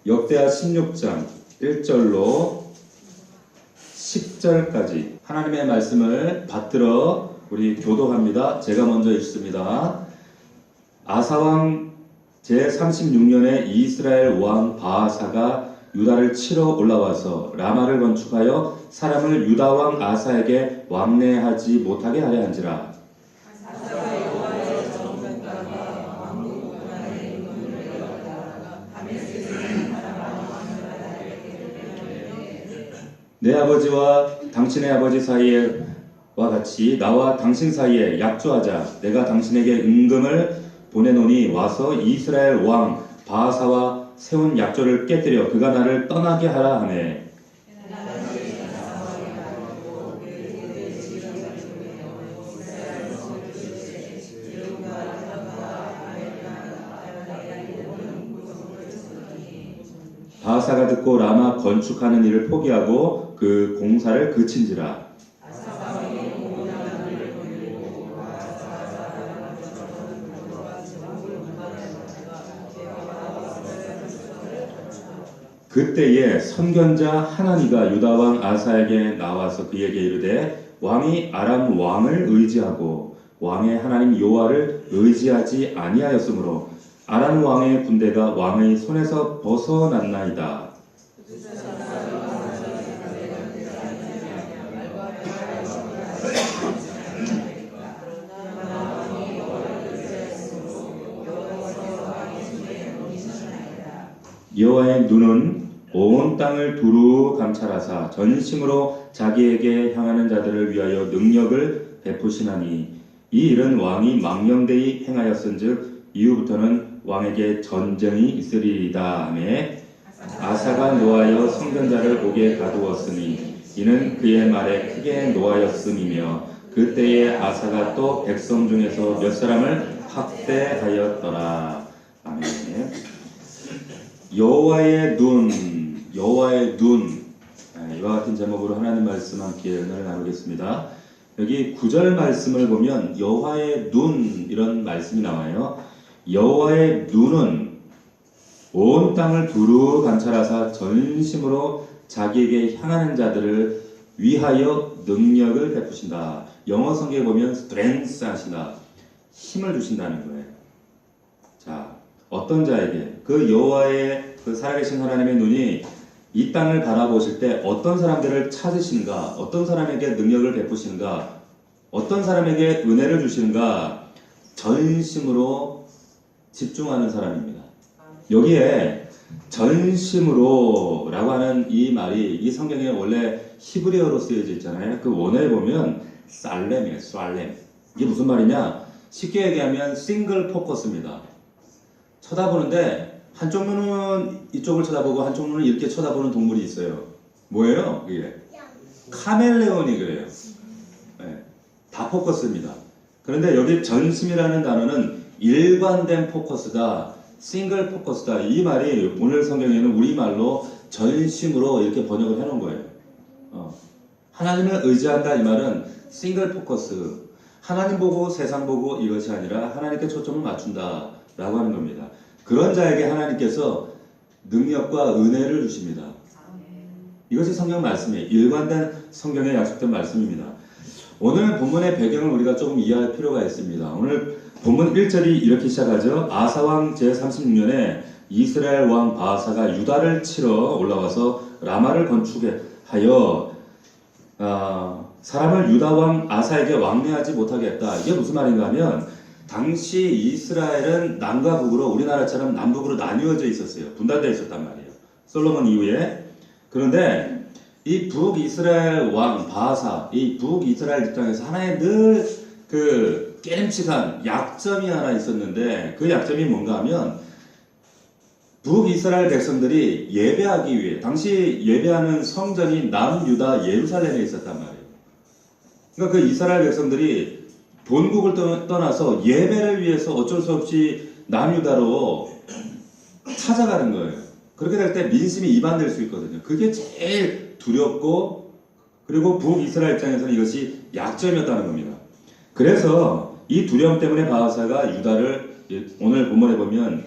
역대하 16장 1절로 10절까지 하나님의 말씀을 받들어 우리 교독합니다. 제가 먼저 읽습니다. 아사왕 제36년에 이스라엘 왕 바아사가 유다를 치러 올라와서 라마를 건축하여 사람을 유다 왕 아사에게 왕래하지 못하게 하려 한지라. 내 아버지와 당신의 아버지 사이와 같이 나와 당신 사이에 약조하자. 내가 당신에게 임금을 보내노니 와서 이스라엘 왕 바아사와 세운 약조를 깨뜨려 그가 나를 떠나게 하라 하네. 바아사가 듣고 라마 건축하는 일을 포기하고 그 공사를 그친지라. 그때에 선견자 하나니가 유다 왕 아사에게 나와서 그에게 이르되 왕이 아람 왕을 의지하고 왕의 하나님 여호와를 의지하지 아니하였으므로 아람 왕의 군대가 왕의 손에서 벗어났나이다. 여호와의 눈은 온 땅을 두루 감찰하사 전심으로 자기에게 향하는 자들을 위하여 능력을 베푸시나니 이 일은 왕이 망령되이 행하였은즉 이후부터는 왕에게 전쟁이 있으리이다 하매 아사가 노하여 선견자를 옥에 가두었으니 이는 그의 말에 크게 노하였음이며 그때에 아사가 또 백성 중에서 몇 사람을 학대하였더라. 아멘. 여호와의 눈 이와 같은 제목으로 하나님 말씀 함께 은혜를 나누겠습니다. 여기 9절 말씀을 보면 여호와의 눈 이런 말씀이 나와요. 여호와의 눈은 온 땅을 두루 감찰하사 전심으로 자기에게 향하는 자들을 위하여 능력을 베푸신다. 영어 성경에 보면 strength 하신다. 힘을 주신다는 거예요. 자, 어떤 자에게 그 여호와의 그 살아계신 하나님의 눈이 이 땅을 바라보실 때 어떤 사람들을 찾으시는가, 어떤 사람에게 능력을 베푸시는가, 어떤 사람에게 은혜를 주시는가, 전심으로 집중하는 사람입니다. 여기에 전심으로 라고 하는 이 말이 이 성경에 원래 히브리어로 쓰여져 있잖아요. 그 원어에 보면 살렘이에요. 살렘. 이게 무슨 말이냐? 쉽게 얘기하면 싱글 포커스입니다. 쳐다보는데 한쪽 눈은 이쪽을 쳐다보고 한쪽 눈은 이렇게 쳐다보는 동물이 있어요. 뭐예요? 그게? 카멜레온이 그래요. 네, 다 포커스입니다. 그런데 여기 전심이라는 단어는 일관된 포커스다. 싱글 포커스다. 이 말이 오늘 성경에는 우리말로 전심으로 이렇게 번역을 해놓은 거예요. 하나님을 의지한다 이 말은 싱글 포커스. 하나님 보고 세상 보고 이것이 아니라 하나님께 초점을 맞춘다 라고 하는 겁니다. 그런 자에게 하나님께서 능력과 은혜를 주십니다. 이것이 성경 말씀이에요. 일관된 성경에 약속된 말씀입니다. 오늘 본문의 배경을 우리가 조금 이해할 필요가 있습니다. 오늘 본문 1절이 이렇게 시작하죠. 아사왕 제36년에 이스라엘 왕 바아사가 유다를 치러 올라와서 라마를 건축하여 사람을 유다 왕 아사에게 왕래하지 못하게 했다. 이게 무슨 말인가 하면 당시 이스라엘은 남과 북으로 우리나라처럼 남북으로 나뉘어져 있었어요. 분단되어 있었단 말이에요. 솔로몬 이후에. 그런데 이 북이스라엘 왕 바아사, 이 북이스라엘 입장에서 하나의 늘 그 깨름칙한 약점이 하나 있었는데 그 약점이 뭔가 하면 북이스라엘 백성들이 예배하기 위해 당시 예배하는 성전이 남유다 예루살렘에 있었단 말이에요. 그러니까 그 이스라엘 백성들이 본국을 떠나서 예배를 위해서 어쩔 수 없이 남유다로 찾아가는 거예요. 그렇게 될 때 민심이 이반될 수 있거든요. 그게 제일 두렵고 그리고 북이스라엘 입장에서는 이것이 약점이었다는 겁니다. 그래서 이 두려움 때문에 바하사가 유다를 오늘 본문에 보면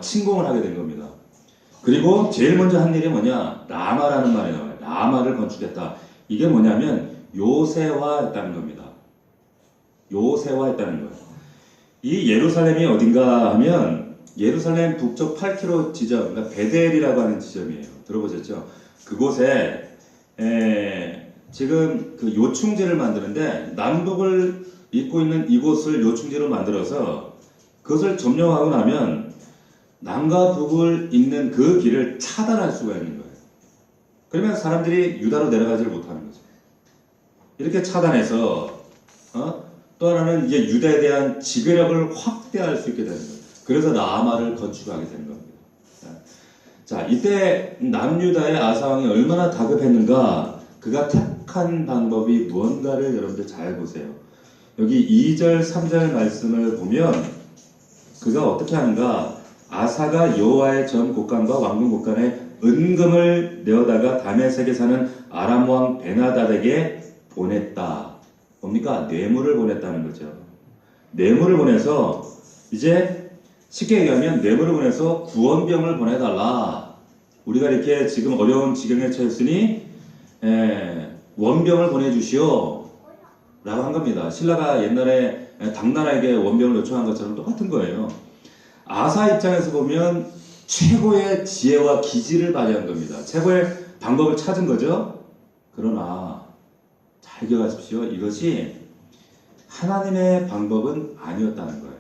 침공을 하게 된 겁니다. 그리고 제일 먼저 한 일이 뭐냐? 라마라는 말이 나와요. 라마를 건축했다. 이게 뭐냐면 요새화했다는 겁니다. 요새화했다는 거예요. 이 예루살렘이 어딘가 하면 예루살렘 북쪽 8km 지점, 그러니까 베델이라고 하는 지점이에요. 들어보셨죠? 그곳에 지금 그 요충지를 만드는데 남북을 잇고 있는 이곳을 요충지로 만들어서 그것을 점령하고 나면 남과 북을 잇는 그 길을 차단할 수가 있는 거예요. 그러면 사람들이 유다로 내려가지를 못하는 거죠. 이렇게 차단해서 또 하나는 이제 유다에 대한 지배력을 확대할 수 있게 되는 거예요. 그래서 라마를 건축하게 되는 겁니다. 자, 이때 남유다의 아사왕이 얼마나 다급했는가, 그가 택한 방법이 무언가를 여러분들 잘 보세요. 여기 2절, 3절 말씀을 보면 그가 어떻게 하는가, 아사가 여호와의 전 곳간과 왕궁 곳간에 은금을 내어다가 다메섹에 사는 아람 왕 베나닷에게 보냈다. 뭡니까? 뇌물을 보냈다는 거죠. 뇌물을 보내서 이제 쉽게 얘기하면 뇌물을 보내서 구원병을 보내달라. 우리가 이렇게 지금 어려운 지경에 처했으니 원병을 보내주시오 라고 한 겁니다. 신라가 옛날에 당나라에게 원병을 요청한 것처럼 똑같은 거예요. 아사 입장에서 보면 최고의 지혜와 기지를 발휘한 겁니다. 최고의 방법을 찾은 거죠. 그러나 잘 기억하십시오. 이것이 하나님의 방법은 아니었다는 거예요.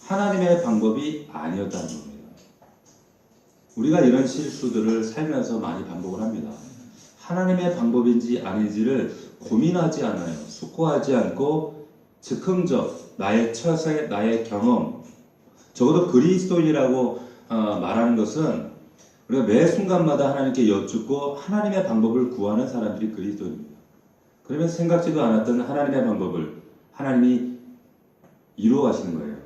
하나님의 방법이 아니었다는 겁니다. 우리가 이런 실수들을 살면서 많이 반복을 합니다. 하나님의 방법인지 아닌지를 고민하지 않아요. 숙고하지 않고 즉흥적, 나의 처세, 나의 경험, 적어도 그리스도인이라고 말하는 것은 우리가 매 순간마다 하나님께 여쭙고 하나님의 방법을 구하는 사람들이 그리스도인입니다. 그러면 생각지도 않았던 하나님의 방법을 하나님이 이루어 가시는 거예요.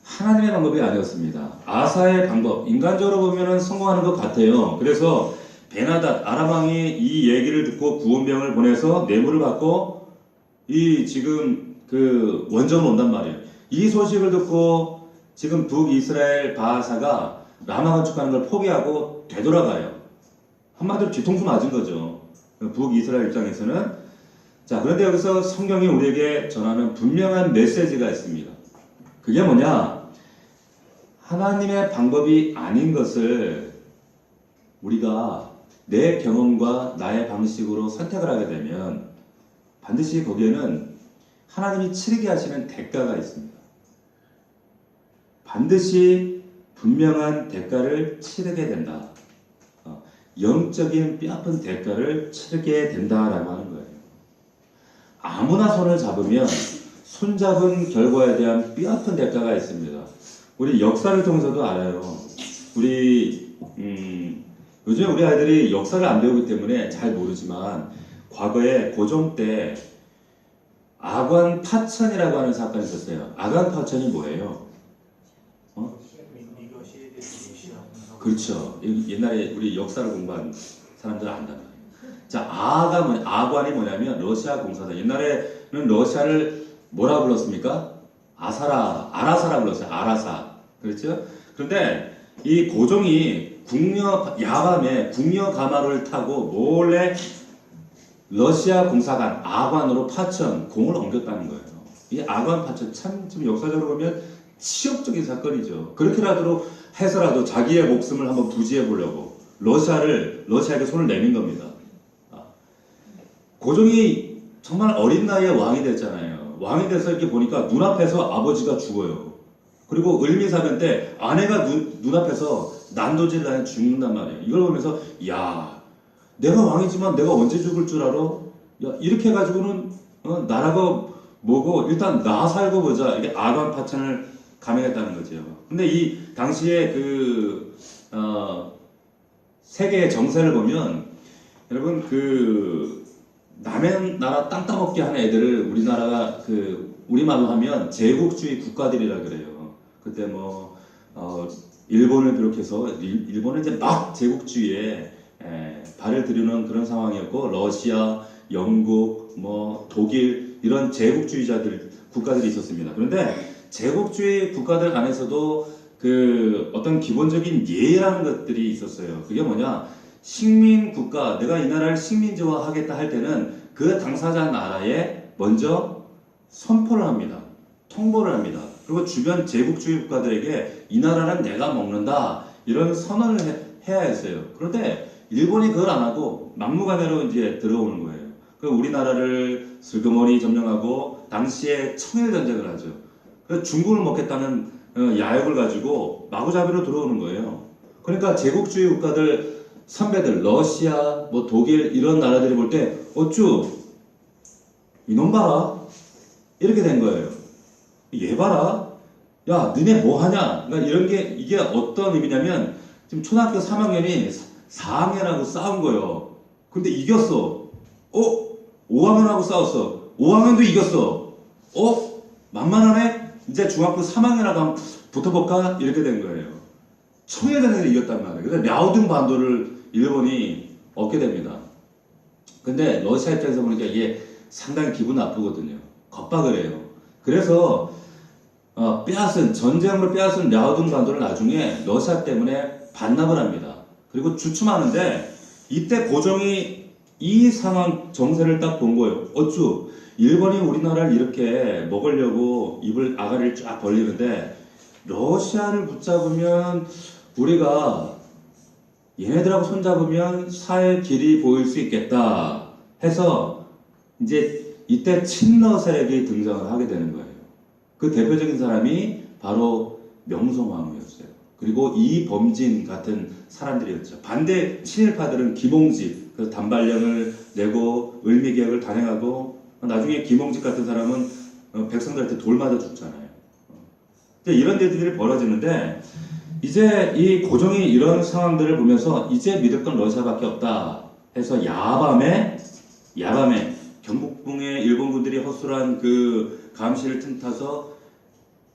하나님의 방법이 아니었습니다. 아사의 방법, 인간적으로 보면 성공하는 것 같아요. 그래서 베나닷 아람 왕이 이 얘기를 듣고 구원병을 보내서 뇌물을 받고 이 지금 그 원정을 온단 말이에요. 이 소식을 듣고 지금 북이스라엘 바하사가 라마 건축하는 걸 포기하고 되돌아가요. 한마디로 뒤통수 맞은 거죠. 북이스라엘 입장에서는. 자, 그런데 여기서 성경이 우리에게 전하는 분명한 메시지가 있습니다. 그게 뭐냐? 하나님의 방법이 아닌 것을 우리가 내 경험과 나의 방식으로 선택을 하게 되면 반드시 거기에는 하나님이 치르게 하시는 대가가 있습니다. 반드시 분명한 대가를 치르게 된다. 영적인 뼈아픈 대가를 치르게 된다라고 하는 거예요. 아무나 손을 잡으면 손잡은 결과에 대한 뼈아픈 대가가 있습니다. 우리 역사를 통해서도 알아요. 요즘 우리 아이들이 역사를 안 배우기 때문에 잘 모르지만 과거에 고종 때 아관 파천이라고 하는 사건이 있었어요. 아관 파천이 뭐예요? 그렇죠. 옛날에 우리 역사를 공부한 사람들은 안단 말이에요. 자, 아관이 뭐냐면 러시아 공사다. 옛날에는 러시아를 뭐라 불렀습니까? 아라사라 불렀어요. 아라사. 그렇죠? 그런데 이 고종이 야밤에 궁녀 가마를 타고 몰래 러시아 공사관 아관으로 파천 공을 옮겼다는 거예요. 이 아관 파천 참 지금 역사적으로 보면 치욕적인 사건이죠. 그렇게라도 해서라도 자기의 목숨을 한번 부지해 보려고 러시아에게 손을 내민 겁니다. 고종이 정말 어린 나이에 왕이 됐잖아요. 왕이 돼서 이렇게 보니까 눈앞에서 아버지가 죽어요. 그리고 을미사변 때 아내가 눈앞에서 난도질 나에 죽는단 말이에요. 이걸 보면서 야, 내가 왕이지만 내가 언제 죽을 줄 알아? 야, 이렇게 해가지고는 나라가 뭐고 일단 나 살고 보자. 이게 아관 파천을 감행했다는 거죠. 근데 이 당시에 세계의 정세를 보면 여러분 남의 나라 땅 따먹게 하는 애들을 우리나라가 우리말로 하면 제국주의 국가들이라 그래요. 그때 일본을 비롯해서 일본은 이제 막 제국주의에 발을 들이는 그런 상황이었고 러시아, 영국, 독일 이런 제국주의자들 국가들이 있었습니다. 그런데 제국주의 국가들 안에서도 그 어떤 기본적인 예라는 것들이 있었어요. 그게 뭐냐? 식민 국가, 내가 이 나라를 식민지화 하겠다 할 때는 그 당사자 나라에 먼저 선포를 합니다. 통보를 합니다. 그리고 주변 제국주의 국가들에게 이 나라는 내가 먹는다. 이런 선언을 해야 했어요. 그런데 일본이 그걸 안 하고 막무가내로 이제 들어오는 거예요. 그 우리나라를 슬그머니 점령하고 당시에 청일전쟁을 하죠. 그래서 중국을 먹겠다는 야욕을 가지고 마구잡이로 들어오는 거예요. 그러니까 제국주의 국가들 선배들 러시아, 뭐 독일 이런 나라들이 볼 때 어쭈 이놈 봐라 이렇게 된 거예요. 얘 봐라. 야 너네 뭐 하냐? 그러니까 이런 게 이게 어떤 의미냐면 지금 초등학교 3학년이 4학년하고 싸운 거예요. 근데 이겼어. 5학년하고 싸웠어. 5학년도 이겼어. 만만하네? 이제 중학교 3학년하고 한번 붙어볼까? 이렇게 된 거예요. 청일전쟁에서 이겼단 말이에요. 그래서 랴오둥 반도를 일본이 얻게 됩니다. 근데 러시아 입장에서 보니까 이게 상당히 기분 나쁘거든요. 겁박을 해요. 그래서 전쟁으로 빼앗은 랴오둥 반도를 나중에 러시아 때문에 반납을 합니다. 그리고 주춤하는데 이때 고종이 이 상황 정세를 딱 본 거예요. 어쭈 일본이 우리나라를 이렇게 먹으려고 입을 아가리를 쫙 벌리는데 러시아를 붙잡으면 우리가 얘네들하고 손잡으면 살 길이 보일 수 있겠다 해서 이제 이때 친러 세력이 등장을 하게 되는 거예요. 그 대표적인 사람이 바로 명성황후였어요. 그리고 이범진 같은 사람들이었죠. 반대 친일파들은 김홍집, 그래서 단발령을 내고 을미개혁을 단행하고 나중에 김홍집 같은 사람은 백성들한테 돌 맞아 죽잖아요. 이런 일들이 벌어지는데 이제 이 고종이 이런 상황들을 보면서 이제 믿을 건 러시아밖에 없다 해서 야밤에 경복궁에 일본군들이 허술한 그 감시를 틈타서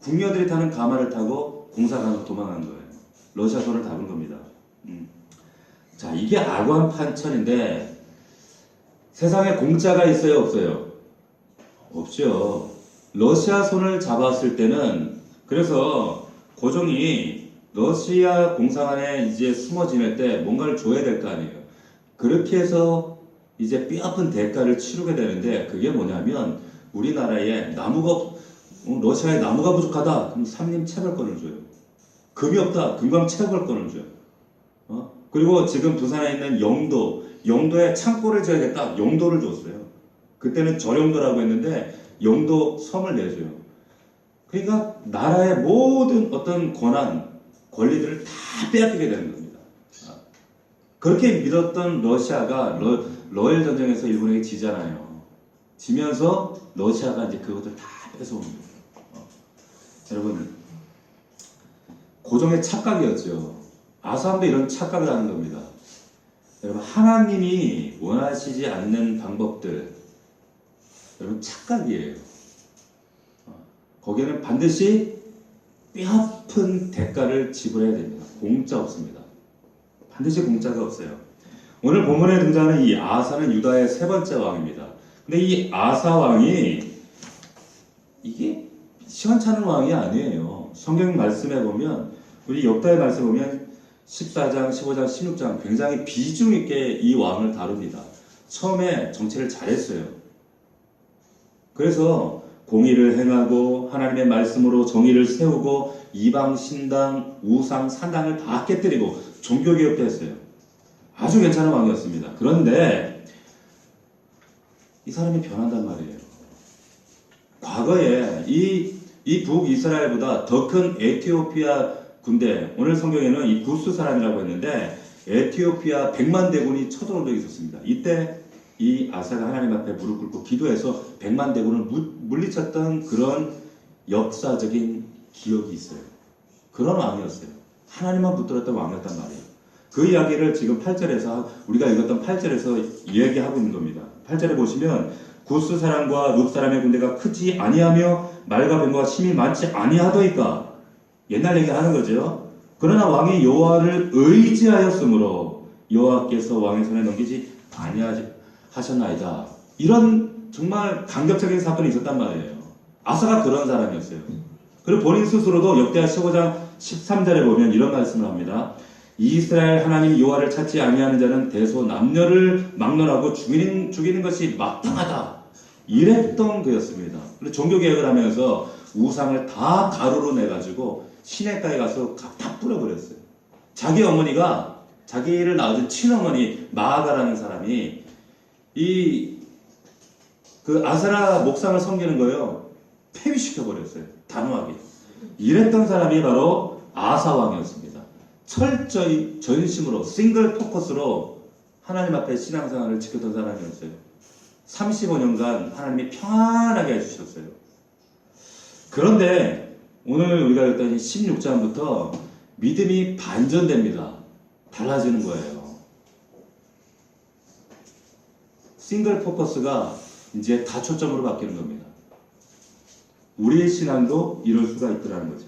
궁녀들이 타는 가마를 타고 공사관으로 도망간 거예요. 러시아 손을 잡은 겁니다. 자, 이게 아관판천인데 세상에 공짜가 있어요, 없어요? 없죠. 러시아 손을 잡았을 때는 그래서 고종이 러시아 공사관에 이제 숨어 지낼 때 뭔가를 줘야 될 거 아니에요. 그렇게 해서 이제 뼈아픈 대가를 치르게 되는데 그게 뭐냐면 우리나라에 러시아에 나무가 부족하다. 그럼 삼림 채벌권을 줘요. 금이 없다. 금광 채벌권을 줘요. 그리고 지금 부산에 있는 영도에 창고를 지어야겠다. 영도를 줬어요. 그때는 저영도라고 했는데 영도 섬을 내줘요. 그러니까 나라의 모든 어떤 권리들을 다 빼앗기게 되는 겁니다. 그렇게 믿었던 러시아가 러일 전쟁에서 일본에게 지잖아요. 지면서 러시아가 이제 그것들 다 뺏어오는 거예요. 여러분, 고종의 착각이었죠. 아사함도 이런 착각을 하는 겁니다. 여러분, 하나님이 원하시지 않는 방법들, 여러분 착각이에요. 거기에는 반드시 뼈아픈 대가를 지불해야 됩니다. 공짜 없습니다. 반드시 공짜가 없어요. 오늘 본문에 등장하는 이 아사는 유다의 세 번째 왕입니다. 근데 이 아사 왕이 이게 시원찮은 왕이 아니에요. 성경 말씀에 보면 우리 역다의 말씀에 보면 14장, 15장, 16장 굉장히 비중 있게 이 왕을 다룹니다. 처음에 정치를 잘했어요. 그래서 공의를 행하고 하나님의 말씀으로 정의를 세우고 이방 신당, 우상, 산당을 다 깨뜨리고 종교개혁도 했어요. 아주 괜찮은 왕이었습니다. 그런데 이 사람이 변한단 말이에요. 과거에 이 북이스라엘보다 더 큰 에티오피아 군대, 오늘 성경에는 이 구스 사람이라고 했는데 에티오피아 100만 대군이 쳐들어온 적이 있었습니다. 이때 이 아사가 하나님 앞에 무릎 꿇고 기도해서 100만 대군을 물리쳤던 그런 역사적인 기억이 있어요. 그런 왕이었어요. 하나님만 붙들었던 왕이었단 말이에요. 그 이야기를 지금 8절에서 우리가 읽었던 8절에서 이야기하고 있는 겁니다. 8절에 보시면 구스 사람과 룹 사람의 군대가 크지 아니하며 말과 병과 힘이 많지 아니하더이까. 옛날 얘기하는 거죠. 그러나 왕이 여호와를 의지하였으므로 여호와께서 왕의 손에 넘기지 아니하셨나이다. 이런 정말 감격적인 사건이 있었단 말이에요. 아사가 그런 사람이었어요. 그리고 본인 스스로도 역대하 15장 13절에 보면 이런 말씀을 합니다. 이스라엘 하나님 여호와를 찾지 아니하는 자는 대소 남녀를 막론하고 죽이는 것이 마땅하다. 이랬던 그였습니다. 그리고 종교개혁을 하면서 우상을 다 가루로 내가지고 시냇가에 가서 다 뿌려버렸어요. 자기 어머니가 자기를 낳아준 친어머니 마아가라는 사람이 그 아세라 목상을 섬기는 거예요. 폐위시켜버렸어요. 단호하게. 이랬던 사람이 바로 아사 왕이었습니다. 철저히 전심으로 싱글 포커스로 하나님 앞에 신앙생활을 지켰던 사람이었어요. 35년간 하나님이 평안하게 해주셨어요. 그런데 오늘 우리가 읽었던 16장부터 믿음이 반전됩니다. 달라지는 거예요. 싱글 포커스가 이제 다초점으로 바뀌는 겁니다. 우리의 신앙도 이럴 수가 있더라는 거죠.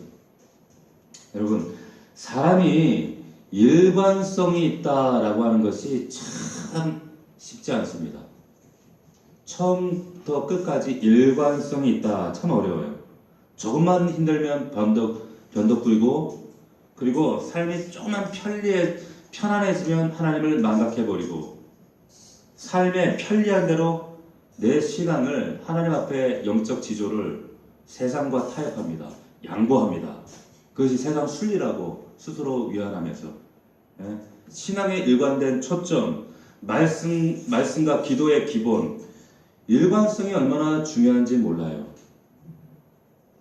여러분, 사람이 일관성이 있다라고 하는 것이 참 쉽지 않습니다. 처음부터 끝까지 일관성이 있다. 참 어려워요. 조금만 힘들면 변덕 부리고, 그리고 삶이 조금만 편안해지면 하나님을 망각해버리고, 삶의 편리한 대로 내 신앙을 하나님 앞에 영적 지조를 세상과 타협합니다. 양보합니다. 그것이 세상 순리라고 스스로 위안하면서 신앙의 일관된 초점, 말씀과 기도의 기본, 일관성이 얼마나 중요한지 몰라요.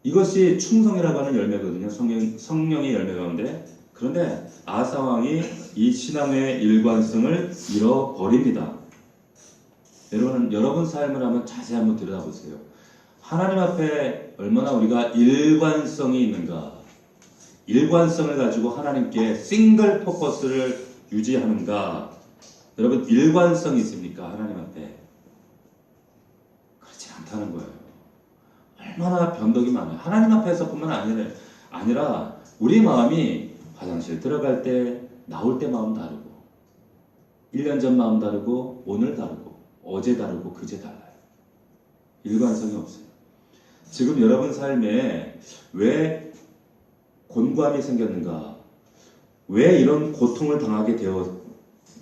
이것이 충성이라고 하는 열매거든요. 성령의 열매 가운데. 그런데 아사 왕이 이 신앙의 일관성을 잃어버립니다. 여러분 삶을 한번 자세히 한번 들여다보세요. 하나님 앞에 얼마나 우리가 일관성이 있는가, 일관성을 가지고 하나님께 싱글 포커스를 유지하는가. 여러분, 일관성이 있습니까? 하나님 앞에. 그렇지 않다는 거예요. 얼마나 변덕이 많아요. 하나님 앞에서뿐만 아니라 우리 마음이 화장실 들어갈 때, 나올 때 마음 다르고, 1년 전 마음 다르고, 오늘 다르고, 어제 다르고, 그제 달라요. 일관성이 없어요. 지금 여러분 삶에 왜 곤고함이 생겼는가? 왜 이런 고통을 당하게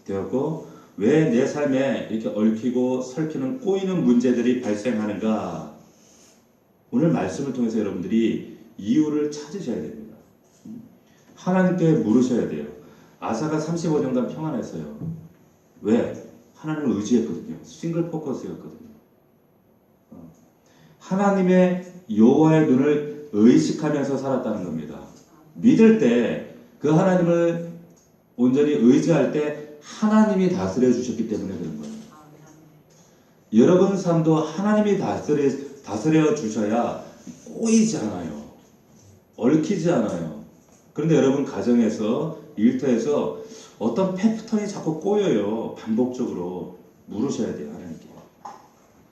되었고, 왜 내 삶에 이렇게 얽히고 설키는 꼬이는 문제들이 발생하는가? 오늘 말씀을 통해서 여러분들이 이유를 찾으셔야 됩니다. 하나님께 물으셔야 돼요. 아사가 35년간 평안했어요. 왜? 하나님을 의지했거든요. 싱글 포커스였거든요. 하나님의 여호와의 눈을 의식하면서 살았다는 겁니다. 믿을 때, 그 하나님을 온전히 의지할 때 하나님이 다스려 주셨기 때문에 그런 거예요. 여러분 삶도 하나님이 다스려 주셔야 꼬이지 않아요. 얽히지 않아요. 그런데 여러분 가정에서, 일터에서 어떤 패턴이 자꾸 꼬여요. 반복적으로. 물으셔야 돼요. 하나님께.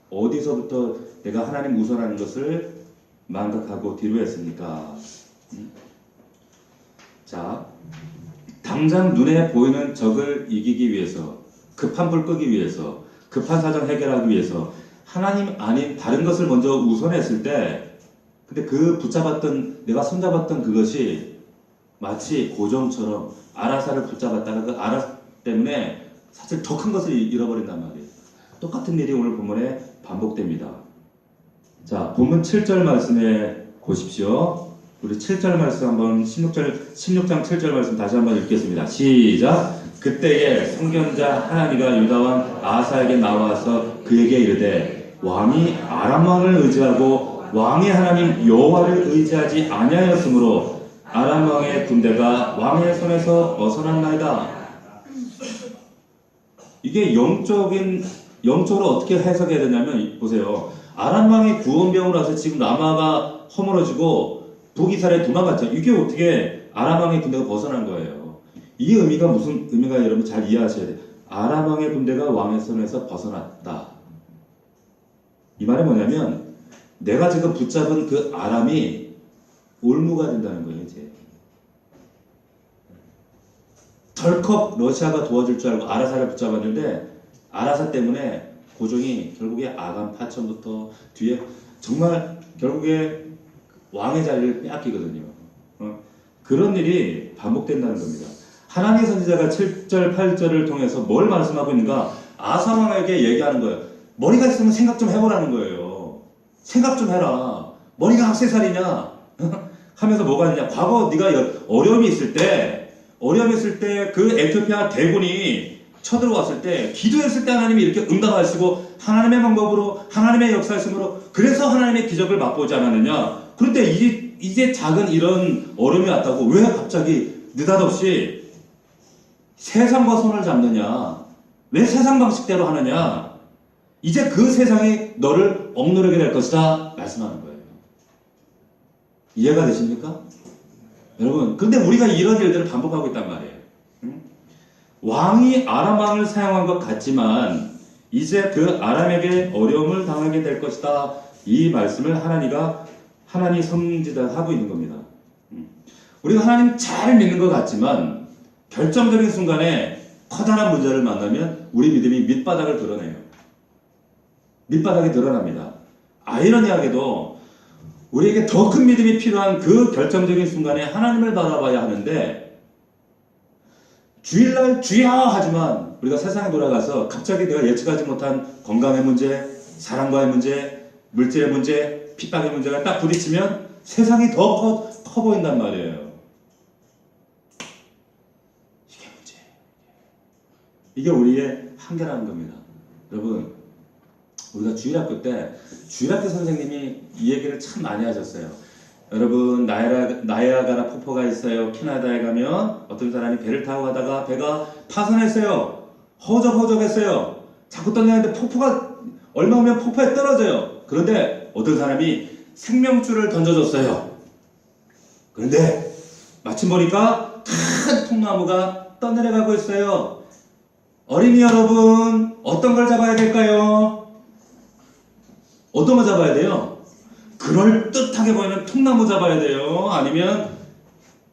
어디서부터 내가 하나님 우선하는 것을 망각하고 뒤로 했습니까? 자, 당장 눈에 보이는 적을 이기기 위해서, 급한 불 끄기 위해서, 급한 사정 해결하기 위해서 하나님 아닌 다른 것을 먼저 우선했을 때, 근데 내가 손잡았던 그것이 마치 고정처럼 아라사를 붙잡았다가 그 아라 때문에 사실 더 큰 것을 잃어버린단 말이에요. 똑같은 일이 오늘 본문에 반복됩니다. 자, 본문 7절 말씀에 보십시오. 우리 7절 말씀 한번 16장 7절 말씀 다시 한번 읽겠습니다. 시작. 그때에 선견자 하나니가 유다 왕 아사에게 나와서 그에게 이르되 왕이 아람 왕을 의지하고 왕의 하나님 여호와를 의지하지 아니하였으므로 아람 왕의 군대가 왕의 손에서 벗어났나이다. 이게 영적으로 어떻게 해석해야 되냐면, 보세요. 아람 왕이 구원병으로 와서 지금 남아가 허물어지고 북이스라엘에 도망갔죠. 이게 어떻게 아람 왕의 군대가 벗어난 거예요. 이 의미가 무슨 의미가 여러분 잘 이해하셔야 돼요. 아람 왕의 군대가 왕의 손에서 벗어났다. 이 말은 뭐냐면, 내가 지금 붙잡은 그 아람이 올무가 된다는 거예요. 이제 덜컥 러시아가 도와줄 줄 알고 아라사를 붙잡았는데, 아라사 때문에 고종이 결국에 아간 파천부터 뒤에 정말 결국에 왕의 자리를 빼앗기거든요. 그런 일이 반복된다는 겁니다. 하나님의 선지자가 7절, 8절을 통해서 뭘 말씀하고 있는가? 아사왕에게 얘기하는 거예요. 머리가 있으면 생각 좀 해보라는 거예요. 생각 좀 해라. 머리가 학세살이냐? 하면서 뭐가 있냐? 과거 네가 어려움이 있을 때 그 에티오피아 대군이 쳐들어왔을 때 기도했을 때 하나님이 이렇게 응답하시고 하나님의 방법으로 하나님의 역사하심으로 그래서 하나님의 기적을 맛보지 않았느냐? 그런데 이제 작은 이런 어려움이 왔다고 왜 갑자기 느닷없이 세상과 손을 잡느냐? 왜 세상 방식대로 하느냐? 이제 그 세상이 너를 억누르게 될 것이다 말씀하는 거예요. 이해가 되십니까? 여러분, 근데 우리가 이런 일들을 반복하고 있단 말이에요. 왕이 아람 왕을 사용한 것 같지만 이제 그 아람에게 어려움을 당하게 될 것이다. 이 말씀을 하나님 선지자가 하고 있는 겁니다. 우리가 하나님 잘 믿는 것 같지만 결정적인 순간에 커다란 문제를 만나면 우리 믿음이 밑바닥을 드러내요. 밑바닥이 드러납니다. 아이러니하게도 우리에게 더 큰 믿음이 필요한 그 결정적인 순간에 하나님을 바라봐야 하는데 주일날 주야 하지만 우리가 세상에 돌아가서 갑자기 내가 예측하지 못한 건강의 문제, 사랑과의 문제, 물질의 문제, 핍박의 문제가 딱 부딪히면 세상이 더 커 보인단 말이에요. 이게 문제예요. 이게 우리의 한계라는 겁니다. 여러분, 우리가 주일학교 때 주일학교 선생님이 이 얘기를 참 많이 하셨어요. 여러분, 나이아가라 폭포가 있어요. 캐나다에 가면 어떤 사람이 배를 타고 가다가 배가 파손했어요. 허적허적했어요. 자꾸 떠내는데 폭포가 얼마 후면 폭포에 떨어져요. 그런데 어떤 사람이 생명줄을 던져줬어요. 그런데 마침 보니까 큰 통나무가 떠내려가고 있어요. 어린이 여러분, 어떤 걸 잡아야 될까요? 어떤 거 잡아야 돼요? 그럴듯하게 보이는 통나무 잡아야 돼요? 아니면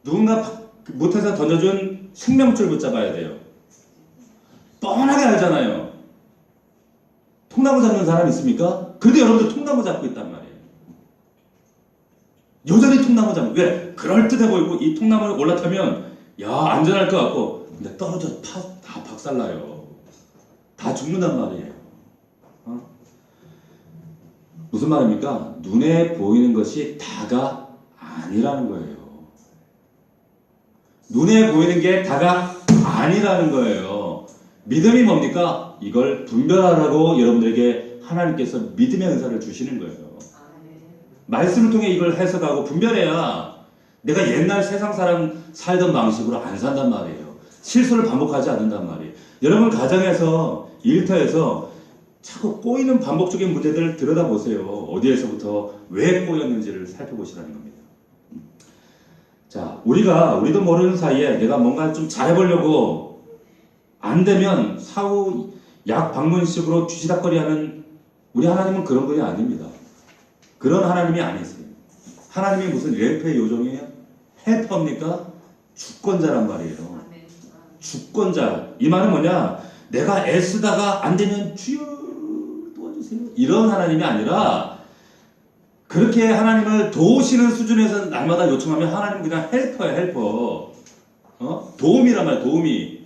누군가 못해서 던져준 생명줄 붙잡아야 돼요? 뻔하게 알잖아요. 통나무 잡는 사람 있습니까? 그런데 여러분들 통나무 잡고 있단 말이에요. 여전히 통나무 잡는. 왜? 그럴듯해 보이고 이 통나무에 올라타면 야 안전할 것 같고 근데 떨어져 다 박살나요. 다 죽는단 말이에요. 무슨 말입니까? 눈에 보이는 것이 다가 아니라는 거예요. 눈에 보이는 게 다가 아니라는 거예요. 믿음이 뭡니까? 이걸 분별하라고 여러분들에게 하나님께서 믿음의 은사를 주시는 거예요. 말씀을 통해 이걸 해석하고 분별해야 내가 옛날 세상 사람 살던 방식으로 안 산단 말이에요. 실수를 반복하지 않는단 말이에요. 여러분 가정에서 일터에서 자꾸 꼬이는 반복적인 문제들을 들여다보세요. 어디에서부터 왜 꼬였는지를 살펴보시라는 겁니다. 자, 우리도 모르는 사이에 내가 뭔가 좀 잘해보려고 안 되면 사후 약 방문식으로 뒤지닥거리하는 우리 하나님은 그런 분이 아닙니다. 그런 하나님이 아니세요. 하나님이 무슨 welfare 요정이에요? 헬퍼입니까? 주권자란 말이에요. 주권자. 이 말은 뭐냐? 내가 애쓰다가 안 되면 주여 도와주세요. 이런 하나님이 아니라 그렇게 하나님을 도우시는 수준에서 날마다 요청하면 하나님은 그냥 헬퍼야, 헬퍼. 도움이란 말이야, 도움이.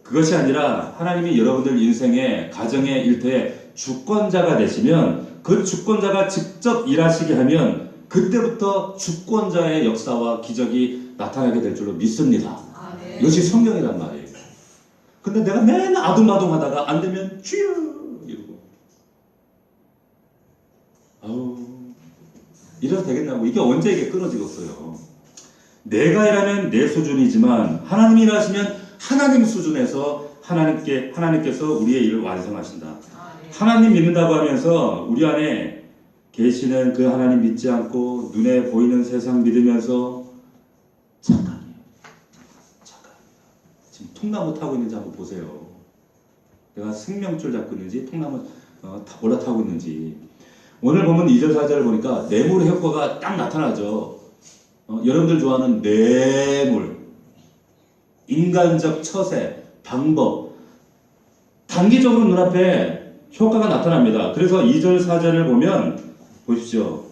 그것이 아니라 하나님이 여러분들 인생의 가정의 일터에 주권자가 되시면 그 주권자가 직접 일하시게 하면 그때부터 주권자의 역사와 기적이 나타나게 될 줄로 믿습니다. 네. 이것이 성경이란 말이에요. 근데 내가 맨날 아둥바둥하다가 안 되면 주여 이러고 이래도 되겠냐고. 이게 언제 이게 끊어지겠어요. 내가 일하면 내 수준이지만 하나님이 일하시면 하나님 수준에서 하나님께서 우리의 일을 완성하신다. 하나님 믿는다고 하면서 우리 안에 계시는 그 하나님 믿지 않고 눈에 보이는 세상 믿으면서 착각이에요. 지금 통나무 타고 있는지 한번 보세요. 내가 생명줄 잡고 있는지 통나무 올라타고 있는지. 오늘 보면 2절 4절을 보니까 뇌물 효과가 딱 나타나죠. 여러분들 좋아하는 뇌물, 인간적 처세, 방법, 단기적으로 눈앞에 효과가 나타납니다. 그래서 2절 4절을 보면 보십시오.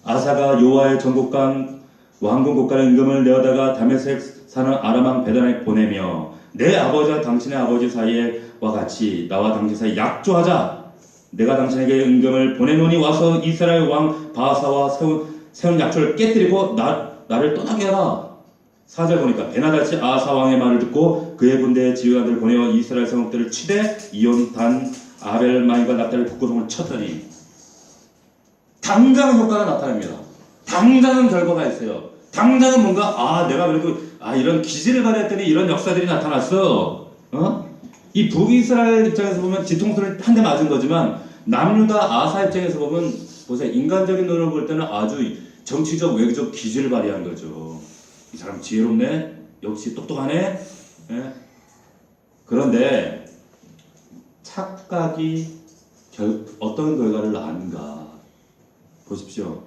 아사가 여호와의 전곡강 왕궁 곳간의 임금을 내어다가 다메섹 사는 아람 베단에 보내며 내 아버지와 당신의 아버지 사이에와 같이 나와 당신 사이 약조하자. 내가 당신에게 임금을 보내노니 와서 이스라엘 왕 바하사와 세운 약조를 깨뜨리고 나를 떠나게 하라. 4절 보니까 베나다시 아사 왕의 말을 듣고 그의 군대의 지휘관들을 보내어 이스라엘 성읍들을 치되 이온 단 아벨 마임과 납달의 북고성을 쳤더니 당장 효과가 나타납니다. 당장은 결과가 있어요. 당장은 뭔가 내가 그래도 이런 기지를 발휘했더니 이런 역사들이 나타났어. 이 북이스라엘 입장에서 보면 뒤통수를 한 대 맞은 거지만 남유다 아사 입장에서 보면 보세요. 인간적인 눈으로 볼 때는 아주 정치적 외교적 기지를 발휘한 거죠. 이 사람 지혜롭네. 역시 똑똑하네. 예? 그런데 착각이 어떤 결과를 낳은가 보십시오.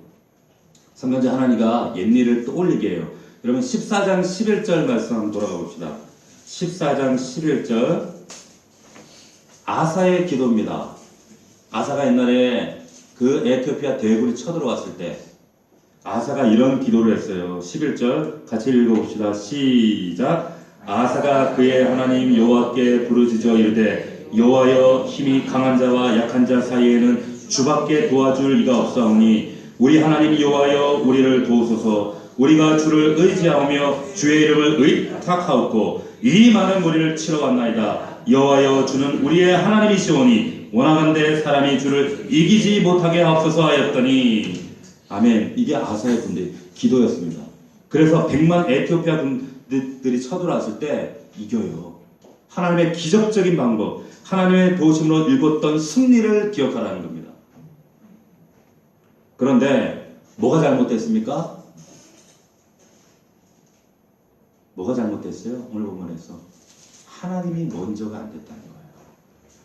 성경제 하나님과 옛일을 떠올리게 해요. 여러분 14장 11절 말씀 한번 돌아가 봅시다. 14장 11절 아사의 기도입니다. 아사가 옛날에 그 에티오피아 대군이 쳐들어왔을 때 아사가 이런 기도를 했어요. 11절 같이 읽어봅시다. 시작. 아사가 그의 하나님 여호와께 부르짖어 이르되 여호와여 힘이 강한 자와 약한 자 사이에는 주밖에 도와줄 이가 없사오니 우리 하나님 여호와여 우리를 도우소서. 우리가 주를 의지하오며 주의 이름을 의탁하옵고 이 많은 무리를 치러 왔나이다. 여호와여 주는 우리의 하나님이시오니 원하건대 사람이 주를 이기지 못하게 하옵소서 하였더니 아멘. 이게 아사의 군대 기도였습니다. 그래서 100만 에티오피아 군대들이 쳐들어왔을 때 이겨요. 하나님의 기적적인 방법, 하나님의 도우심으로 일궜던 승리를 기억하라는 겁니다. 그런데 뭐가 잘못됐습니까? 뭐가 잘못됐어요? 오늘 본문에서 하나님이 먼저가 안 됐다는 거예요.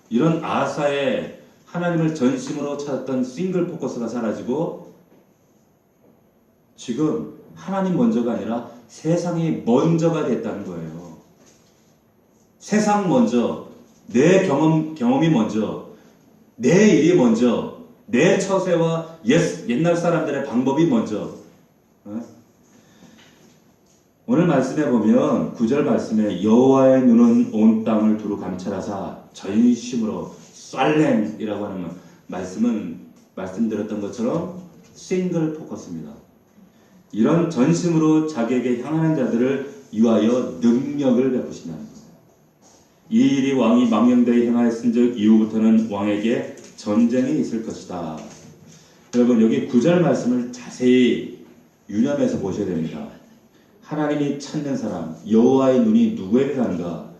이런 아사의 하나님을 전심으로 찾았던 싱글 포커스가 사라지고 지금 하나님 먼저가 아니라 세상이 먼저가 됐다는 거예요. 세상 먼저, 내 경험이 먼저, 내 일이 먼저, 내 처세와 옛날 사람들의 방법이 먼저. 오늘 말씀에 보면 9절 말씀에 여호와의 눈은 온 땅을 두루 감찰하사 전심으로 살렘이라고 하는 말씀은 말씀드렸던 것처럼 싱글 포커스입니다. 이런 전심으로 자기에게 향하는 자들을 위하여 능력을 베푸신다는 거예요. 이 일이 왕이 망령되이 행하였은즉 이후부터는 왕에게 전쟁이 있을 것이다. 여러분 여기 9절 말씀을 자세히 유념해서 보셔야 됩니다. 하나님이 찾는 사람, 여호와의 눈이 누구에게 가는가?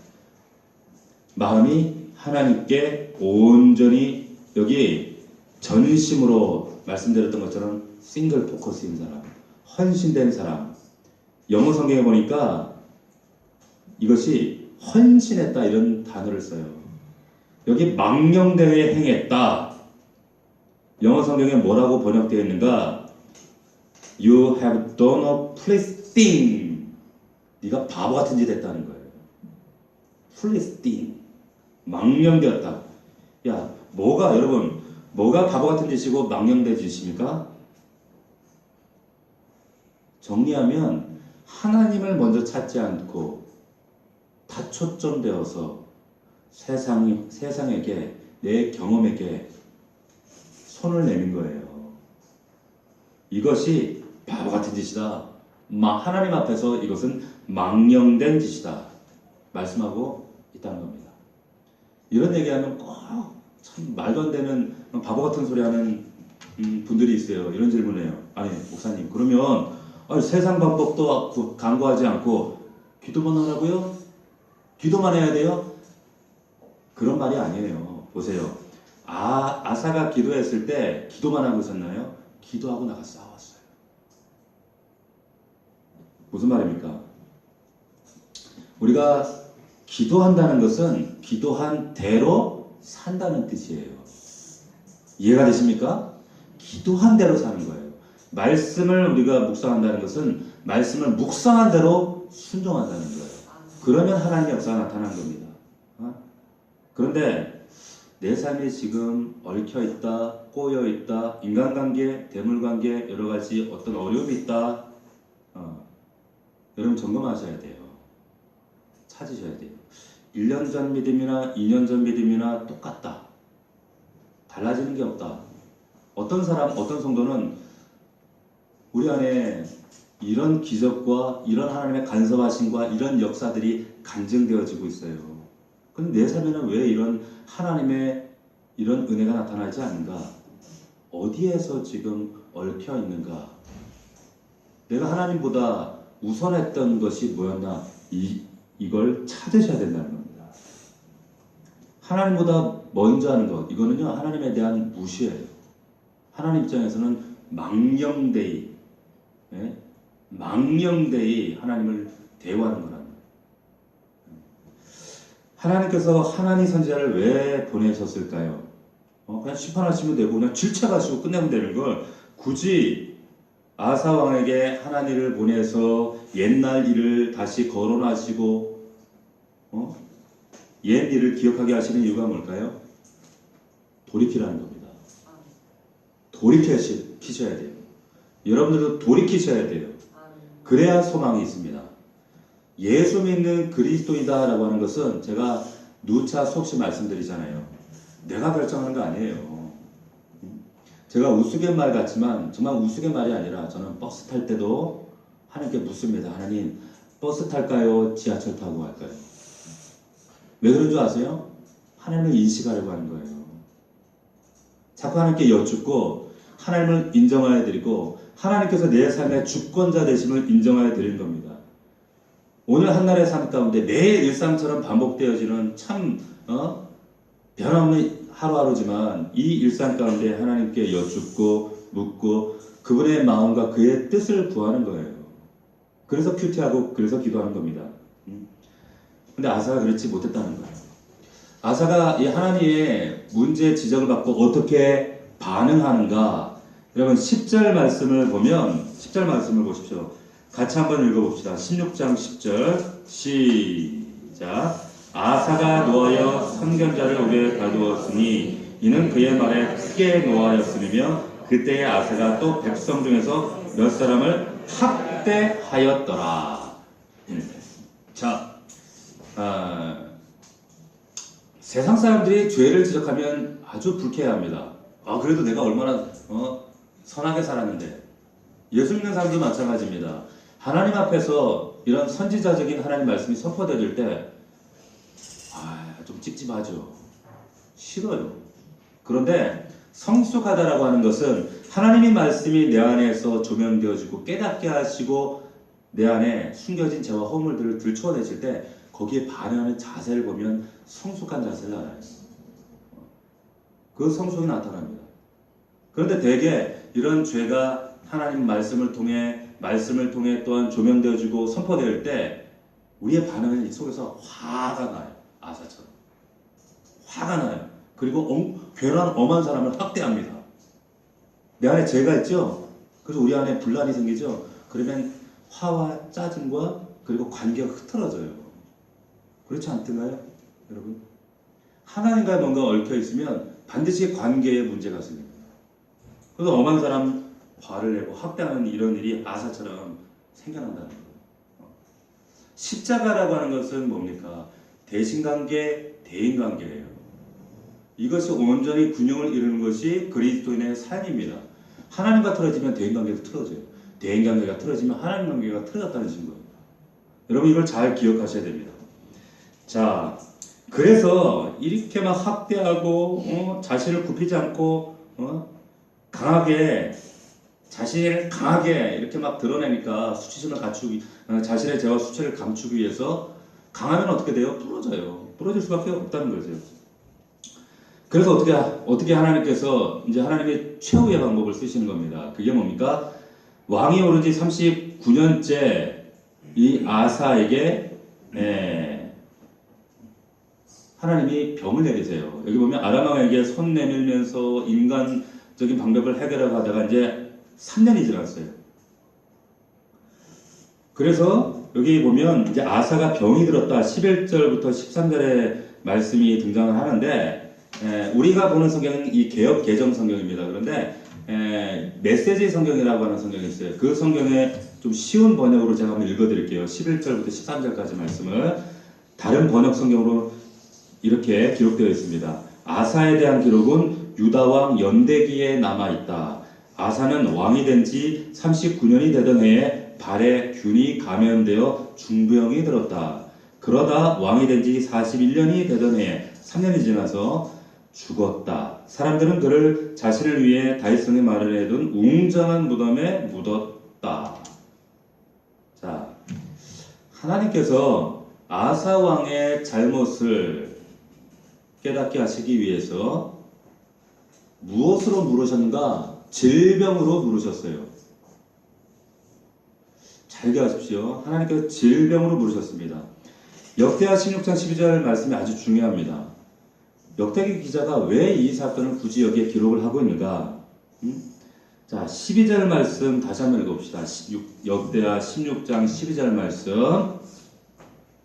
마음이 하나님께 온전히 여기 전심으로 말씀드렸던 것처럼 싱글 포커스인 사람, 헌신된 사람. 영어 성경에 보니까 이것이 헌신했다 이런 단어를 써요. 여기 망령되게 행했다. 영어 성경에 뭐라고 번역되어 있는가? You have done a foolish thing. 네가 바보 같은 짓 했다는 거예요. foolish thing. 망령되었다. 야, 여러분, 뭐가 바보 같은 짓이고 망령된 짓입니까? 정리하면 하나님을 먼저 찾지 않고 다 초점되어서 세상에게 내 경험에게 손을 내민 거예요. 이것이 바보 같은 짓이다. 하나님 앞에서 이것은 망령된 짓이다. 말씀하고 있다는 겁니다. 이런 얘기하면 꼭 참 말도 안 되는 바보 같은 소리 하는 분들이 있어요. 이런 질문을 해요. 아니 목사님 그러면 세상 방법도 강구하지 않고 기도만 하라고요? 기도만 해야 돼요? 그런 말이 아니에요. 보세요. 아사가 기도했을 때 기도만 하고 있었나요? 기도하고 나가 싸웠어요. 무슨 말입니까? 우리가 기도한다는 것은 기도한 대로 산다는 뜻이에요. 이해가 되십니까? 기도한 대로 사는 거예요. 말씀을 우리가 묵상한다는 것은 말씀을 묵상한 대로 순종한다는 거예요. 그러면 하나님의 역사가 나타나는 겁니다. 그런데 내 삶이 지금 얽혀있다, 꼬여있다, 인간관계, 대물관계, 여러가지 어떤 어려움이 있다. 여러분 점검하셔야 돼요. 찾으셔야 돼요. 1년 전 믿음이나 2년 전 믿음이나 똑같다. 달라지는 게 없다. 어떤 사람, 어떤 성도는 우리 안에 이런 기적과 이런 하나님의 간섭하심과 이런 역사들이 간증되어지고 있어요. 근데 내 삶에는 왜 이런 하나님의 이런 은혜가 나타나지 않는가? 어디에서 지금 얽혀 있는가? 내가 하나님보다 우선했던 것이 뭐였나? 이걸 찾으셔야 된다는 겁니다. 하나님보다 먼저 하는 것, 이거는요, 하나님에 대한 무시예요. 하나님 입장에서는 망령되이, 예? 망령되이 하나님을 대우하는 거란 말이에요. 하나님께서 하나님 선지자를 왜 보내셨을까요? 그냥 심판하시면 되고, 그냥 질책하시고 끝내면 되는 걸 굳이 아사 왕에게 하나님을 보내서 옛날 일을 다시 거론하시고, 옛 일을 기억하게 하시는 이유가 뭘까요? 돌이키라는 겁니다. 돌이키셔야 돼요. 여러분들도 돌이키셔야 돼요. 그래야 소망이 있습니다. 예수 믿는 그리스도이다라고 하는 것은 제가 누차 수없이 말씀드리잖아요. 내가 결정하는 거 아니에요. 제가 우스갯말 같지만 정말 우스갯말이 아니라 저는 버스 탈 때도 하나님께 묻습니다. 하나님, 버스 탈까요? 지하철 타고 갈까요? 왜 그런 줄 아세요? 하나님을 인식하려고 하는 거예요. 자꾸 하나님께 여쭙고 하나님을 인정하여 드리고 하나님께서 내 삶의 주권자 되심을 인정하여 드리는 겁니다. 오늘 한날의 삶 가운데 매일 일상처럼 반복되어지는 참 변함없는 하루하루지만 이 일상 가운데 하나님께 여쭙고 묻고 그분의 마음과 그의 뜻을 구하는 거예요. 그래서 큐티하고 그래서 기도하는 겁니다. 근데 아사가 그렇지 못했다는 거예요. 아사가 이 하나님의 문제 지적을 받고 어떻게 반응하는가? 여러분 10절 말씀을 보면 10절 말씀을 보십시오. 같이 한번 읽어봅시다. 16장 10절 시작. 아사가 노하여 선견자를 오게 가두었으니 이는 그의 말에 크게 노하였으며 그때의 아사가 또 백성 중에서 몇 사람을 학대하였더라. 자, 세상 사람들이 죄를 지적하면 아주 불쾌해합니다. 그래도 내가 얼마나 선하게 살았는데. 예수 믿는 사람도 마찬가지입니다. 하나님 앞에서 이런 선지자적인 하나님 말씀이 선포되어질 때 좀 찝찝하죠. 싫어요. 그런데 성숙하다라고 하는 것은 하나님의 말씀이 내 안에서 조명되어지고 깨닫게 하시고 내 안에 숨겨진 죄와 허물들을 들춰내실 때 거기에 반응하는 자세를 보면 성숙한 자세를 알아요. 그 성숙이 나타납니다. 그런데 대개 이런 죄가 하나님 말씀을 통해 또한 조명되어지고 선포될 때 우리의 반응은 이 속에서 화가 나요. 아사처럼. 화가 나요. 그리고 괴로운 엄한 사람을 학대합니다. 내 안에 죄가 있죠? 그래서 우리 안에 분란이 생기죠? 그러면 화와 짜증과 그리고 관계가 흐트러져요. 그렇지 않던가요? 여러분? 하나님과 뭔가 얽혀 있으면 반드시 관계에 문제가 생깁니다. 그래서 엄한 사람 화를 내고 학대하는 이런 일이 아사처럼 생겨난다는 거예요. 십자가라고 하는 것은 뭡니까? 대신관계, 대인관계예요. 이것이 온전히 균형을 이루는 것이 그리스도인의 삶입니다. 하나님과 틀어지면 대인관계도 틀어져요. 대인관계가 틀어지면 하나님 관계가 틀어졌다는 증거입니다. 여러분 이걸 잘 기억하셔야 됩니다. 자, 그래서 이렇게 막 학대하고 자신을 굽히지 않고 강하게 자신을 강하게 이렇게 막 드러내니까 수치심을 갖추기 자신의 죄와 수치를 감추기 위해서 강하면 어떻게 돼요? 부러져요. 부러질 수밖에 없다는 거죠. 그래서 어떻게 하나님께서 이제 하나님의 최후의 방법을 쓰시는 겁니다. 그게 뭡니까? 왕이 오른 지 39년째 이 아사에게 하나님이 병을 내리세요. 여기 보면 아람 왕에게 손 내밀면서 인간적인 방법을 해결하고 하다가 이제 3년이 지났어요. 그래서 여기 보면 이제 아사가 병이 들었다 11절부터 13절의 말씀이 등장을 하는데 우리가 보는 성경은 이 개역 개정 성경입니다. 그런데 메시지 성경이라고 하는 성경이 있어요. 그 성경에 좀 쉬운 번역으로 제가 한번 읽어드릴게요. 11절부터 13절까지 말씀을. 다른 번역 성경으로 이렇게 기록되어 있습니다. 아사에 대한 기록은 유다왕 연대기에 남아있다. 아사는 왕이 된 지 39년이 되던 해에 발에 균이 감염되어 중병이 들었다. 그러다 왕이 된 지 41년이 되던 해에 3년이 지나서 죽었다. 사람들은 그를 자신을 위해 다윗성에 마련해둔 웅장한 무덤에 묻었다. 자, 하나님께서 아사 왕의 잘못을 깨닫게 하시기 위해서 무엇으로 물으셨는가? 질병으로 물으셨어요. 잘 기억하십시오. 하나님께서 질병으로 물으셨습니다. 역대하 16장 12절 말씀이 아주 중요합니다. 역대기 기자가 왜 이 사건을 굳이 여기에 기록을 하고 있는가? 자, 12절 말씀 다시 한번 읽어봅시다. 역대하 16장 12절 말씀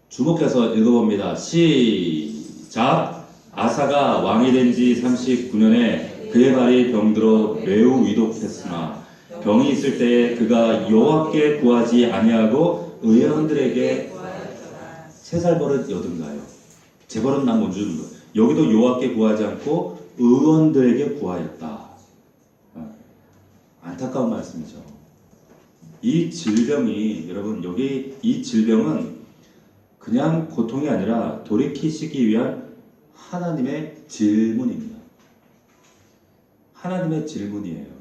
주목해서 읽어봅니다. 시작! 아사가 왕이 된 지 39년에 그의 발이 병들어 매우 위독했으나 병이 있을 때에 그가 여호와께 구하지 아니하고 의원들에게 세 살 버릇 여든가요? 제 버릇 난 못 주는 거예요. 여기도 여호와께 구하지 않고 의원들에게 구하였다. 안타까운 말씀이죠. 이 질병이 여러분 여기 이 질병은 그냥 고통이 아니라 돌이키시기 위한 하나님의 질문입니다. 하나님의 질문이에요.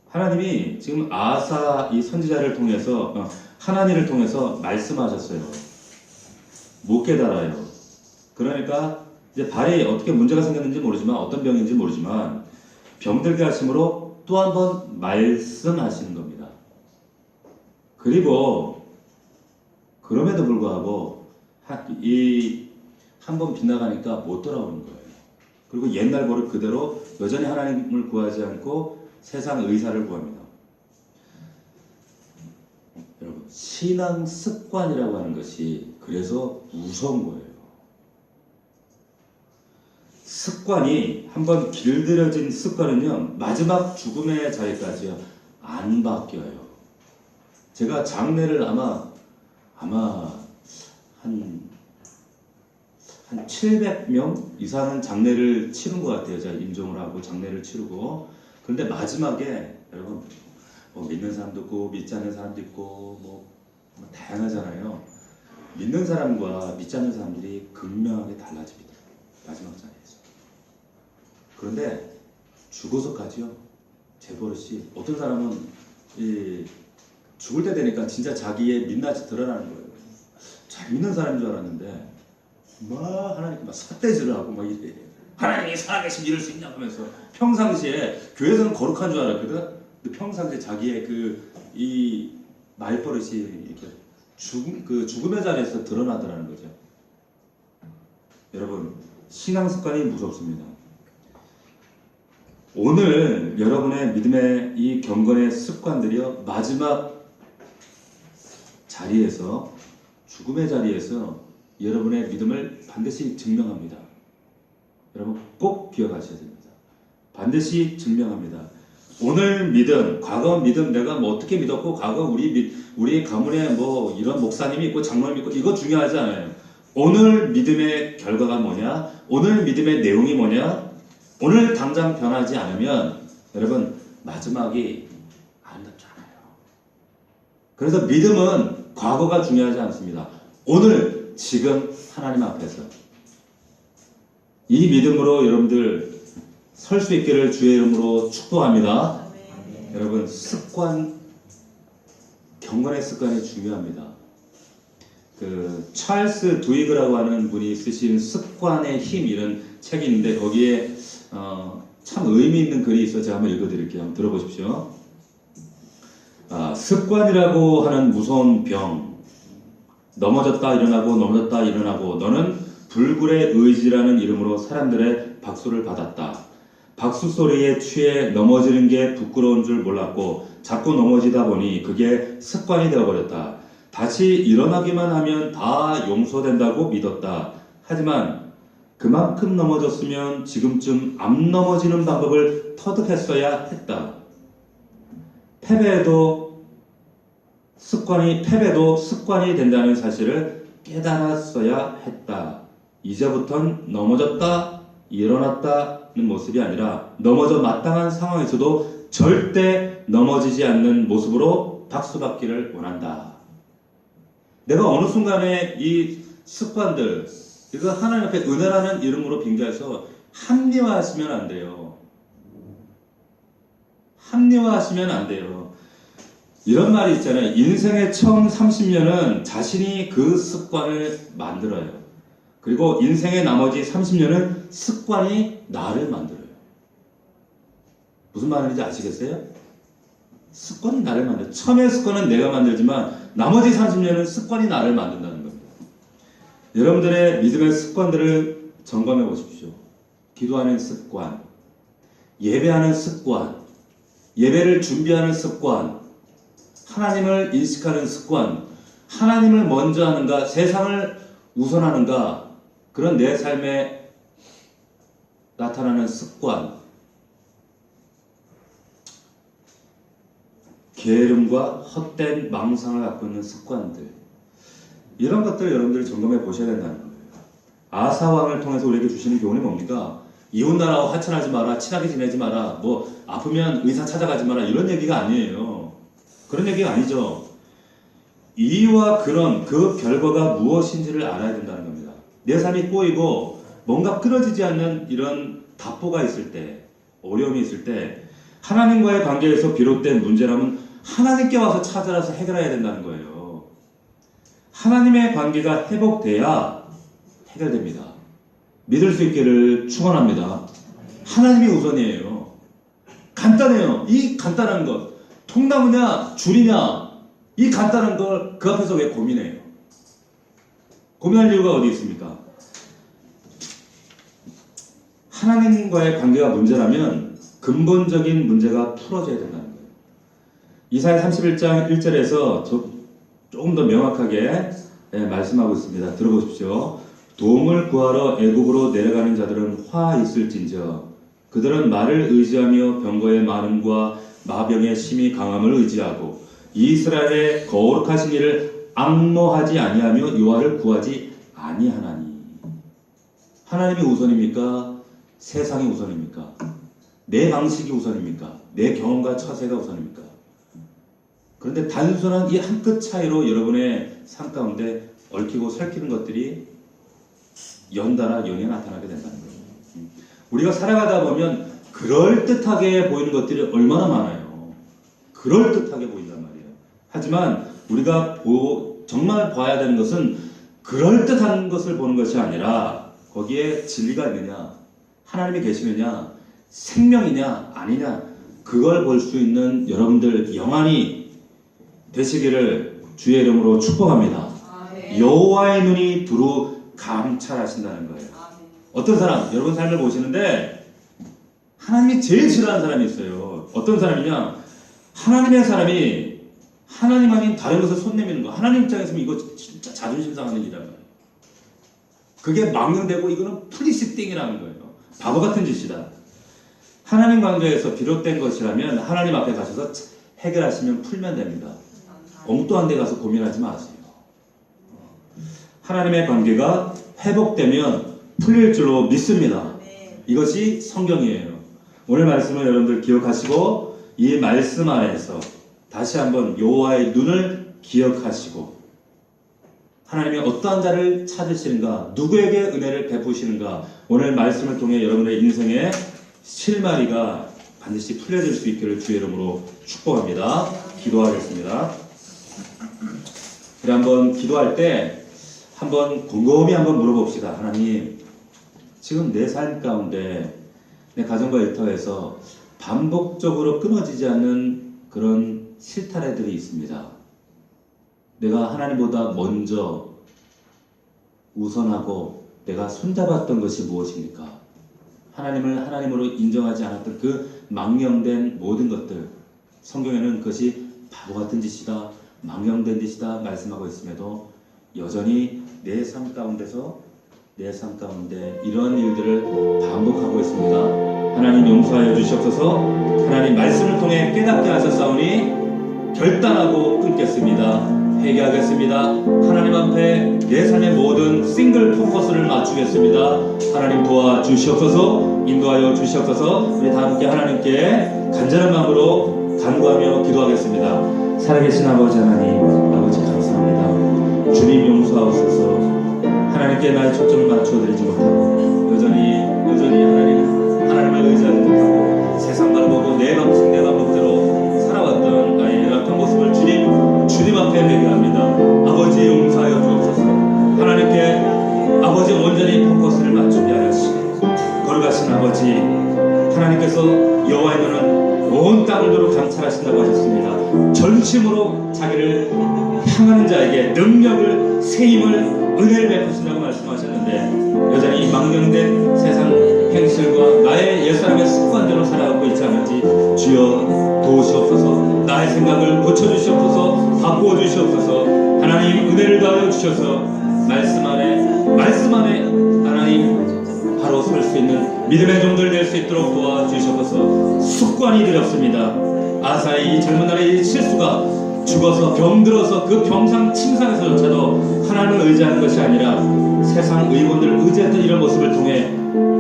하나님이 지금 아사 이 선지자를 통해서 하나님을 통해서 말씀하셨어요. 못 깨달아요. 그러니까 이제 발에 어떻게 문제가 생겼는지 모르지만 어떤 병인지 모르지만 병들게 하심으로 또 한 번 말씀하시는 겁니다. 그리고 그럼에도 불구하고 이 한 번 빗나가니까 못 돌아오는 거예요. 그리고 옛날 버릇 그대로 여전히 하나님을 구하지 않고 세상 의사를 구합니다. 여러분, 신앙 습관이라고 하는 것이 그래서 무서운 거예요. 습관이 한번 길들여진 습관은요, 마지막 죽음의 자리까지요, 안 바뀌어요. 제가 장례를 아마 한 700명 이상은 장례를 치른 것 같아요. 제가 임종을 하고 장례를 치르고. 그런데 마지막에 여러분 믿는 사람도 있고 믿지 않는 사람도 있고 뭐 다양하잖아요. 믿는 사람과 믿지 않는 사람들이 극명하게 달라집니다. 마지막 자리에서. 그런데 죽어서까지요. 제 버릇이 어떤 사람은 죽을 때 되니까 진짜 자기의 민낯이 드러나는 거예요. 잘 믿는 사람인 줄 알았는데 막 하나님께 막 삿대질을 하고 막 이래. 하나님이 살아계시면 이럴 수 있냐 하면서 평상시에 교회에서는 거룩한 줄 알았거든. 근데 평상시에 자기의 이 말버릇이 이렇게 죽음의 자리에서 드러나더라는 거죠. 여러분, 신앙 습관이 무섭습니다. 오늘 여러분의 믿음의 이 경건의 습관들이요, 마지막 자리에서, 죽음의 자리에서 여러분의 믿음을 반드시 증명합니다. 여러분 꼭 기억하셔야 됩니다. 반드시 증명합니다. 오늘 믿음, 과거 믿음 내가 뭐 어떻게 믿었고 과거 우리 가문에 뭐 이런 목사님이 있고 장로님이 있고 이거 중요하지 않아요. 오늘 믿음의 결과가 뭐냐? 오늘 믿음의 내용이 뭐냐? 오늘 당장 변하지 않으면 여러분 마지막이 아름답지 않아요. 그래서 믿음은 과거가 중요하지 않습니다. 오늘 지금 하나님 앞에서 이 믿음으로 여러분들 설 수 있기를 주의 이름으로 축복합니다. 여러분 경건의 습관이 중요합니다. 찰스 두이그라고 하는 분이 쓰신 습관의 힘 이런 책이 있는데 거기에 참 의미 있는 글이 있어 제가 한번 읽어드릴게요. 한번 들어보십시오. 습관이라고 하는 무서운 병 넘어졌다 일어나고 넘어졌다 일어나고 너는 불굴의 의지라는 이름으로 사람들의 박수를 받았다. 박수 소리에 취해 넘어지는 게 부끄러운 줄 몰랐고 자꾸 넘어지다 보니 그게 습관이 되어버렸다. 다시 일어나기만 하면 다 용서된다고 믿었다. 하지만 그만큼 넘어졌으면 지금쯤 안 넘어지는 방법을 터득했어야 했다. 패배해도 습관이 패배도 습관이 된다는 사실을 깨달았어야 했다. 이제부턴 넘어졌다, 일어났다는 모습이 아니라 넘어져 마땅한 상황에서도 절대 넘어지지 않는 모습으로 박수받기를 원한다. 내가 어느 순간에 이 습관들, 이거 하나님 앞에 은혜라는 이름으로 빙자해서 합리화하시면 안 돼요. 합리화하시면 안 돼요. 이런 말이 있잖아요. 인생의 처음 30년은 자신이 그 습관을 만들어요. 그리고 인생의 나머지 30년은 습관이 나를 만들어요. 무슨 말인지 아시겠어요? 습관이 나를 만들어요. 처음의 습관은 내가 만들지만 나머지 30년은 습관이 나를 만든다는 겁니다. 여러분들의 믿음의 습관들을 점검해 보십시오. 기도하는 습관, 예배하는 습관, 예배를 준비하는 습관, 하나님을 인식하는 습관, 하나님을 먼저 하는가, 세상을 우선하는가, 그런 내 삶에 나타나는 습관, 게으름과 헛된 망상을 갖고 있는 습관들, 이런 것들을 여러분들이 점검해 보셔야 된다는 거예요. 아사왕을 통해서 우리에게 주시는 교훈이 뭡니까? 이웃나라와 화친하지 마라, 친하게 지내지 마라, 뭐 아프면 의사 찾아가지 마라, 이런 얘기가 아니에요. 그런 얘기가 아니죠. 이유와 근원, 그 결과가 무엇인지를 알아야 된다는 겁니다. 내 삶이 꼬이고 뭔가 끊어지지 않는 이런 답보가 있을 때, 어려움이 있을 때 하나님과의 관계에서 비롯된 문제라면 하나님께 와서 찾아라서 해결해야 된다는 거예요. 하나님의 관계가 회복돼야 해결됩니다. 믿을 수 있기를 축원합니다. 하나님이 우선이에요. 간단해요. 이 간단한 것, 통나무냐 줄이냐, 이 간단한 걸 그 앞에서 왜 고민해요? 고민할 이유가 어디 있습니까? 하나님과의 관계가 문제라면 근본적인 문제가 풀어져야 된다는 거예요. 이사야 31장 1절에서 조금 더 명확하게 말씀하고 있습니다. 들어보십시오. 도움을 구하러 애굽으로 내려가는 자들은 화 있을진저 그들은 말을 의지하며 병거의 많음과 마병의 심히 강함을 의지하고 이스라엘의 거룩하신 이를 앙모하지 아니하며 여호와를 구하지 아니하나니. 하나님이 우선입니까? 세상이 우선입니까? 내 방식이 우선입니까? 내 경험과 처세가 우선입니까? 그런데 단순한 이 한 끗 차이로 여러분의 삶 가운데 얽히고 설키는 것들이 연달아 영에 나타나게 된다는 거예요. 우리가 살아가다 보면 그럴듯하게 보이는 것들이 얼마나 많아요. 그럴듯하게 보인단 말이에요. 하지만 우리가 정말 봐야 되는 것은 그럴듯한 것을 보는 것이 아니라 거기에 진리가 있느냐, 하나님이 계시느냐, 생명이냐 아니냐, 그걸 볼 수 있는 여러분들 영안이 되시기를 주의 이름으로 축복합니다. 여호와의 눈이 두루 감찰하신다는 거예요. 어떤 사람, 여러분 삶을 보시는데 하나님이 제일 싫어하는 사람이 있어요. 어떤 사람이냐? 하나님의 사람이 하나님 아닌 다른 것을 손 내미는 거. 하나님 입장에서는 이거 진짜 자존심 상하는 일이란 말이에요. 그게 망령되고 이거는 플리시띵이라는 거예요. 바보 같은 짓이다. 하나님 관계에서 비롯된 것이라면 하나님 앞에 가셔서 해결하시면 풀면 됩니다. 엉뚱한 데 가서 고민하지 마세요. 하나님의 관계가 회복되면 풀릴 줄로 믿습니다. 이것이 성경이에요. 오늘 말씀을 여러분들 기억하시고 이 말씀 안에서 다시 한번 여호와의 눈을 기억하시고 하나님이 어떠한 자를 찾으시는가, 누구에게 은혜를 베푸시는가, 오늘 말씀을 통해 여러분의 인생의 실마리가 반드시 풀려질 수 있기를 주의 이름으로 축복합니다. 기도하겠습니다. 우리 한번 기도할 때 한번 곰곰이 한번 물어봅시다. 하나님, 지금 내 삶 가운데 내 가정과 일터에서 반복적으로 끊어지지 않는 그런 실타래들이 있습니다. 내가 하나님보다 먼저 우선하고 내가 손잡았던 것이 무엇입니까? 하나님을 하나님으로 인정하지 않았던 그 망령된 모든 것들, 성경에는 그것이 바보 같은 짓이다, 망령된 짓이다 말씀하고 있음에도 여전히 내 삶 가운데 이러한 일들을 반복하고 있습니다. 하나님 용서하여 주시옵소서. 하나님 말씀을 통해 깨닫게 하셨사오니 결단하고 끊겠습니다. 회개하겠습니다. 하나님 앞에 내 삶의 모든 싱글 포커스를 맞추겠습니다. 하나님 도와주시옵소서. 인도하여 주시옵소서. 우리 다 함께 하나님께 간절한 마음으로 간구하며 기도하겠습니다. 살아계신 아버지 하나님, 아버지 감사합니다. 주님 용서하옵소서. 하나님께 나의 초점을 맞춰드리지 못하고 여전히 하나님을 의지하지 못하고 세상만 보고 내 방식 내 방법대로 살아왔던 나의 연약한 모습을 주님 앞에 회개합니다. 아버지 용서하여 주옵소서. 하나님께 아버지 온전히 포커스를 맞추게 하시고 거룩하신 아버지 하나님께서 여호와의 눈은 온 땅을 두루 감찰하신다고 하셨습니다. 전심으로 자기를 향하는 자에게 능력을, 세임을, 은혜를 베푸신다고 말씀하셨는데 여전히 망령된 세상 행실과 나의 옛사람의 습관대로 살아가고 있지 않은지 주여 도우시옵소서. 나의 생각을 고쳐주시옵소서. 바꾸어 주시옵소서. 하나님 은혜를 더하여 주셔서 말씀 안에 하나님 바로 설 수 있는 믿음의 종들 될 수 있도록 도와주시옵소서. 습관이 되었습니다. 아사의 이 젊은 날의 이 실수가 죽어서 병들어서 그 병상 침상에서조차도 하나님을 의지하는 것이 아니라 세상 의원들을 의지했던 이런 모습을 통해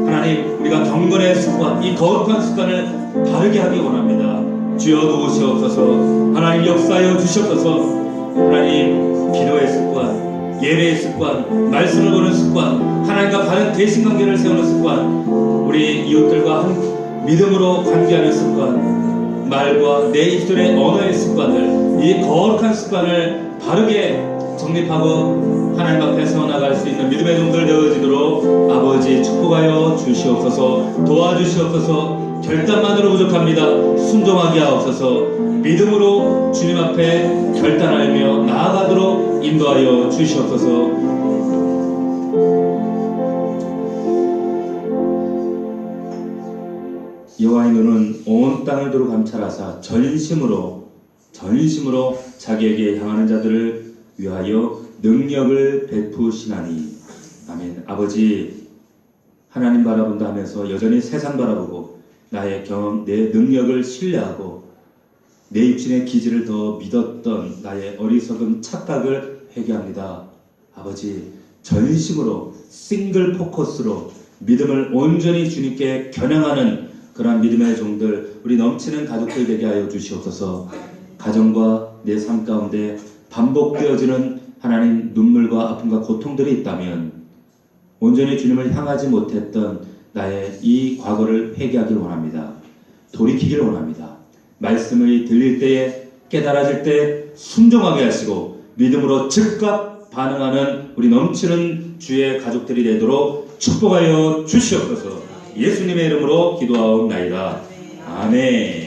하나님 우리가 경건의 습관, 이 거룩한 습관을 바르게 하기 원합니다. 주여 도우시옵소서. 하나님 역사하여 주시옵소서. 하나님 기도의 습관, 예배의 습관, 말씀을 보는 습관, 하나님과 바른 대신관계를 세우는 습관, 우리 이웃들과 한 믿음으로 관계하는 습관, 말과 내 입술의 언어의 습관을, 이 거룩한 습관을 바르게 정립하고 하나님 앞에 세워나갈 수 있는 믿음의 종들 되어지도록 아버지 축복하여 주시옵소서. 도와주시옵소서. 결단만으로 부족합니다. 순종하게 하옵소서. 믿음으로 주님 앞에 결단하며 나아가도록 인도하여 주시옵소서. 여호와의 눈은 온 땅을 두루 감찰하사 전심으로 자기에게 향하는 자들을 위하여 능력을 베푸시나니. 아멘. 아버지 하나님 바라본다 하면서 여전히 세상 바라보고 나의 경험, 내 능력을 신뢰하고 내 육신의 기질을 더 믿었던 나의 어리석은 착각을 회개합니다. 아버지 전심으로 싱글 포커스로 믿음을 온전히 주님께 겨냥하는 그러한 믿음의 종들, 우리 넘치는 가족들 되게 하여 주시옵소서. 가정과 내 삶 가운데 반복되어지는 하나님 눈물과 아픔과 고통들이 있다면 온전히 주님을 향하지 못했던 나의 이 과거를 회개하길 원합니다. 돌이키길 원합니다. 말씀을 들릴 때에 깨달아질 때 순종하게 하시고 믿음으로 즉각 반응하는 우리 넘치는 주의 가족들이 되도록 축복하여 주시옵소서. 예수님의 이름으로 기도하옵나이다. 아멘.